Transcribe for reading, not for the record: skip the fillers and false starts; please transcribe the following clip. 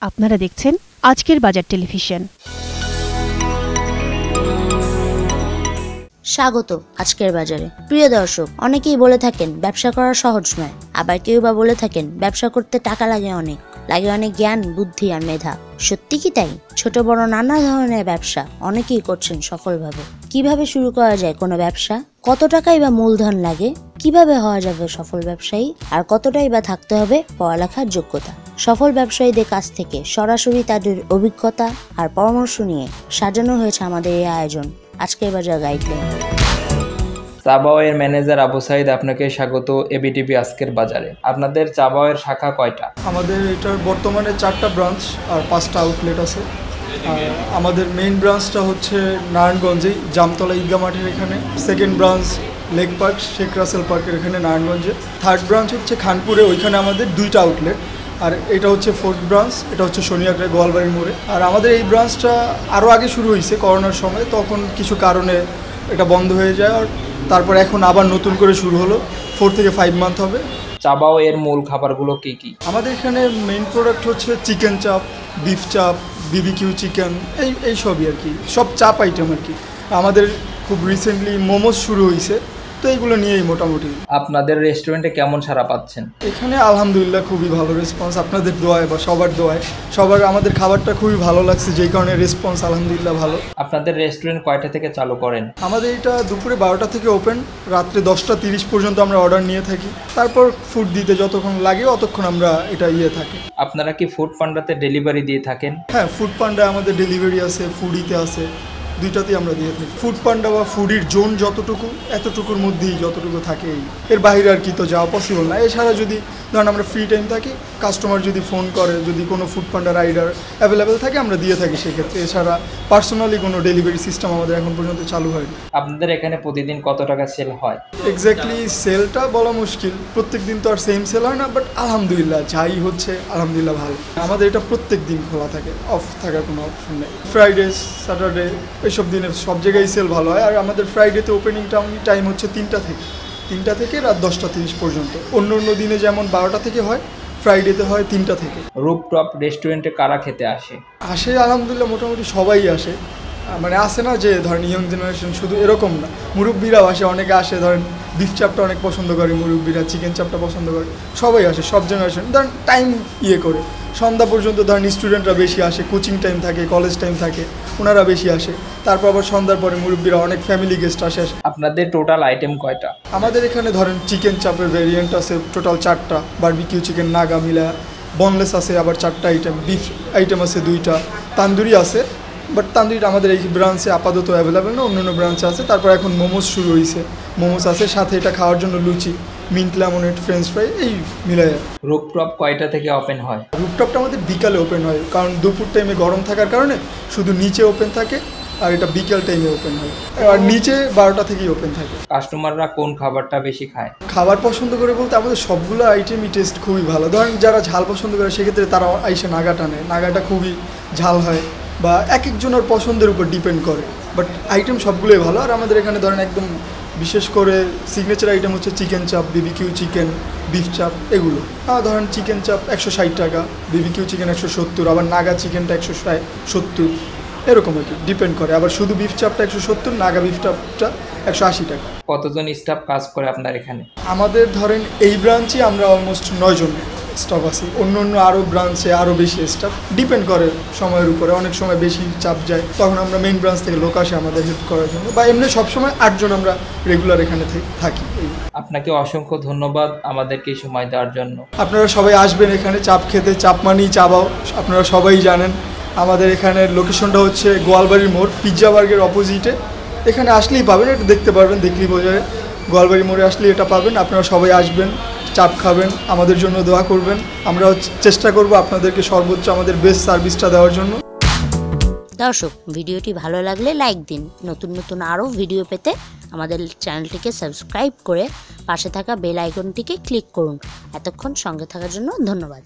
আপনারা দেখছেন আজকের বাজার টেলিভিশন। স্বাগত আজকের বাজারে। প্রিয় দর্শক, অনেকেই বলে থাকেন ব্যবসা করা সহজ নয়, আবার কেউ বা বলে থাকেন ব্যবসা করতে টাকা লাগে অনেক জ্ঞান, বুদ্ধি আর মেধা। সত্যি কি তাই? ছোট বড় নানা ধরনের ব্যবসা অনেকেই করছেন সফলভাবে। কিভাবে শুরু করা যায় কোনো ব্যবসা? কত টাকাই বা মূলধন লাগে? কিভাবে হওয়া যাবে সফল ব্যবসায়ী? আর কতটাই বা থাকতে হবে পড়ালেখার যোগ্যতা? সফল ব্যবসায়ীদের কাছ থেকে সরাসরি তাদের অভিজ্ঞতা আর পরামর্শ নিয়ে সাজানো হয়েছে আমাদের এই আয়োজন আজকের বাজার গাইডলাইন। চাবাওয়ের ম্যানেজার আবু সাইদ, আপনাকে স্বাগত এবিটিভি আজকের বাজারে। আপনাদের চাবাওয়ের শাখা কয়টা? আমাদের এটার বর্তমানে 4টা ব্রাঞ্চ আর 5টা আউটলেট আছে। আর আমাদের মেইন ব্রাঞ্চটা হচ্ছে নারায়ণগঞ্জে জামতলা ঈদগাহ মাঠের এখানে। Second branch lake park Sheikh Russel পার্কের এখানে নারায়ণগঞ্জে। থার্ড ব্রাঞ্চ হচ্ছে খানপুরে, ওইখানে আমাদের 2টা আউটলেট। আর এটা হচ্ছে ফোর্থ ব্রাঞ্চ, এটা হচ্ছে শনিয়াকড়ায় গোয়ালবাড়ির মোড়ে। আর আমাদের এই ব্রাঞ্চটা আরও আগে শুরু হয়েছে করোনার সময়, তখন কিছু কারণে এটা বন্ধ হয়ে যায়। আর তারপর এখন আবার নতুন করে শুরু হলো, 4 থেকে 5 মান্থ হবে। চাবাও এর মূল খাবারগুলো কি কি? আমাদের এখানে মেইন প্রোডাক্ট হচ্ছে চিকেন চাপ, বিফ চাপ, বিবিকিউ চিকেন, এই সবই আর কি, সব চাপ আইটেম আর কি। আমাদের খুব রিসেন্টলি মোমোস শুরু হয়েছে, তো এইগুলো নিয়েই মোটামুটি। আপনাদের রেস্টুরেন্টে কেমন সাড়া পাচ্ছেন? এখানে আলহামদুলিল্লাহ খুবই ভালো রেসপন্স, আপনাদের দোয়ায় বা সবার দোয়ায় সবার আমাদের খাবারটা খুবই ভালো লাগছে, যেই কারণে রেসপন্স আলহামদুলিল্লাহ ভালো। আপনাদের রেস্টুরেন্ট কয়টা থেকে চালু করেন? আমাদের এটা দুপুরে 12টা থেকে ওপেন, রাত্রে 10টা 30 পর্যন্ত আমরা অর্ডার নিয়ে থাকি। তারপর ফুড দিতে যতক্ষণ লাগে অতক্ষণ আমরা এটা থাকি। আপনারা কি ফুড পান্ডাতে ডেলিভারি দিয়ে থাকেন? হ্যাঁ, ফুড পান্ডা আমাদের ডেলিভারি আছে, ফুডিতে আছে, দুইটাতেই আমরা দিয়ে থাকি। ফুড পান্ডা বা ফুডির জোন যতটুকু, এতটুকুর মধ্যেই যতটুকু থাকে, এর বাইরে আর কি তো যাওয়া পসিবল না। এছাড়া যদি ধরেন আমরা ফ্রি টাইম থাকি, কাস্টমার যদি ফোন করে, যদি কোনো ফুড পান্ডা রাইডার অ্যাভেলেবেল থাকে, আমরা দিয়ে থাকি সেক্ষেত্রে। এছাড়া পার্সোনালি কোনো ডেলিভারি সিস্টেম আমাদের এখন পর্যন্ত চালু হয়নি। আপনাদের এখানে প্রতিদিন কত টাকা সেল হয়? এক্স্যাক্টলি সেলটা বলা মুশকিল, প্রত্যেক দিন তো আর সেম সেল হয় না, বাট আলহামদুলিল্লাহ যাই হচ্ছে আলহামদুলিল্লাহ ভালো। আমাদের এটা প্রত্যেক দিন খোলা থাকে, অফ থাকার কোনো অপশন নেই। ফ্রাইডে, স্যাটারডে, এইসব দিনে সব জায়গায় সেল ভালো হয়। আর আমাদের ফ্রাইডেতে ওপেনিং টাইম হচ্ছে 3টা থেকে রাত 10টা 30 পর্যন্ত। অন্য দিনে যেমন 12টা থেকে হয়, ফ্রাইডেতে হয় 3টা থেকে। রুফটপ রেস্টুরেন্টে কারা খেতে আসে? আলহামদুলিল্লাহ মোটামুটি সবাই আসে। মানে আসে না যে ধরেন ইয়ং জেনারেশন শুধু, এরকম না, মুরব্বীরাও আসে, অনেকে আসে। ধরেন বিফ চাপটা অনেক পছন্দ করে মুরব্বীরা, চিকেন চাপটা পছন্দ করে, সবাই আসে, সব জেনারেশন। ধরেন টাইম করে সন্ধ্যা পর্যন্ত ধরেন স্টুডেন্টরা বেশি আসে, কোচিং টাইম থাকে, কলেজ টাইম থাকে, ওনারা বেশি আসে। তারপর আবার সন্ধ্যার পরে মুরব্বীরা, অনেক ফ্যামিলি গেস্ট আসে। আপনাদের টোটাল আইটেম কয়টা? আমাদের এখানে ধরেন চিকেন চাপের ভেরিয়েন্ট আছে টোটাল 4টা, বারবিকিউ চিকেন, নাগা মিলা, বনলেস আছে আবার 4টা আইটেম, বিফ আইটেম আছে 2টা, তান্দুরি আছে, বাট তান্দুরিটা আমাদের এই ব্রাঞ্চে আপাতত অ্যাভেলেবেল না, অন্য ব্রাঞ্চে আছে। তারপর এখন মোমোস শুরু হয়েছে, মোমোস আছে, সাথে এটা খাওয়ার জন্য লুচি, মিন্ট লেমনেড, ফ্রেঞ্চ ফ্রাই, এই মিলায়। রুফটপ কয়টা থেকে ওপেন হয়? রুফটপটা আমাদের বিকালে ওপেন হয়, কারণ দুপুর টাইমে গরম থাকার কারণে শুধু নিচে ওপেন থাকে, আর এটা বিকেল টাইমে ওপেন হয়। আর নিচে 12টা থেকেই ওপেন থাকে। কাস্টমাররা কোন খাবারটা বেশি খায়? খাবার পছন্দ করে বলতে আমাদের সবগুলো আইটেমই টেস্ট খুবই ভালো। ধরেন যারা ঝাল পছন্দ করে সেক্ষেত্রে তারা আইসে নাগাটা নেয়, নাগাটা খুবই ঝাল হয়, বা এক একজনের পছন্দের উপর ডিপেন্ড করে, বাট আইটেম সবগুলোই ভালো। আর আমাদের এখানে ধরেন একদম বিশেষ করে সিগনেচার আইটেম হচ্ছে চিকেন চাপ, বিবিকিউ চিকেন, বিফ চাপ, এগুলো। ধরেন চিকেন চাপ 160 টাকা, বিবিকিউ চিকেন 170, আবার নাগা চিকেনটা 170, এরকম আর কি, ডিপেন্ড করে। আবার শুধু বিফ চাপটা 170, নাগা বিফ চাপটা 180 টাকা। কতজন স্টাফ কাজ করে আপনার এখানে? আমাদের ধরেন এই ব্রাঞ্চে আমরা অলমোস্ট 9 জন স্টাফ আছি, অন্য আরও ব্রাঞ্চে আরও বেশি স্টাফ, ডিপেন্ড করে সময়ের উপরে। অনেক সময় বেশি চাপ যায়, তখন আমরা মেইন ব্রাঞ্চ থেকে লোক আসে আমাদের হেল্প করার জন্য, বা এমনি সবসময় 8 জন আমরা রেগুলার এখানে থাকি। আপনাকে অসংখ্য ধন্যবাদ আমাদেরকে সময় দেওয়ার জন্য। আপনারা সবাই আসবেন এখানে চাপ খেতে, চাপ মানেই চাবাও, আপনারা সবাই জানেন। আমাদের এখানের লোকেশনটা হচ্ছে গোয়ালবাড়ির মোড়, পিৎজা বার্গের অপোজিটে। এখানে আসলেই পাবেন, এটা দেখতে পারবেন, দেখলেই বোঝা যায়। গোয়ালবাড়ি মোড়ে আসলেই এটা পাবেন। আপনারা সবাই আসবেন, চাপ খাবেন, আমাদের জন্য দোয়া করবেন। আমরা চেষ্টা করব আপনাদেরকে সর্বোচ্চ আমাদের বেস্ট সার্ভিসটা দেওয়ার জন্য। দর্শক, ভিডিওটি ভালো লাগলে লাইক দিন। নতুন আরও ভিডিও পেতে আমাদের চ্যানেলটিকে সাবস্ক্রাইব করে পাশে থাকা বেল আইকনটিকে ক্লিক করুন। এতক্ষণ সঙ্গে থাকার জন্য ধন্যবাদ।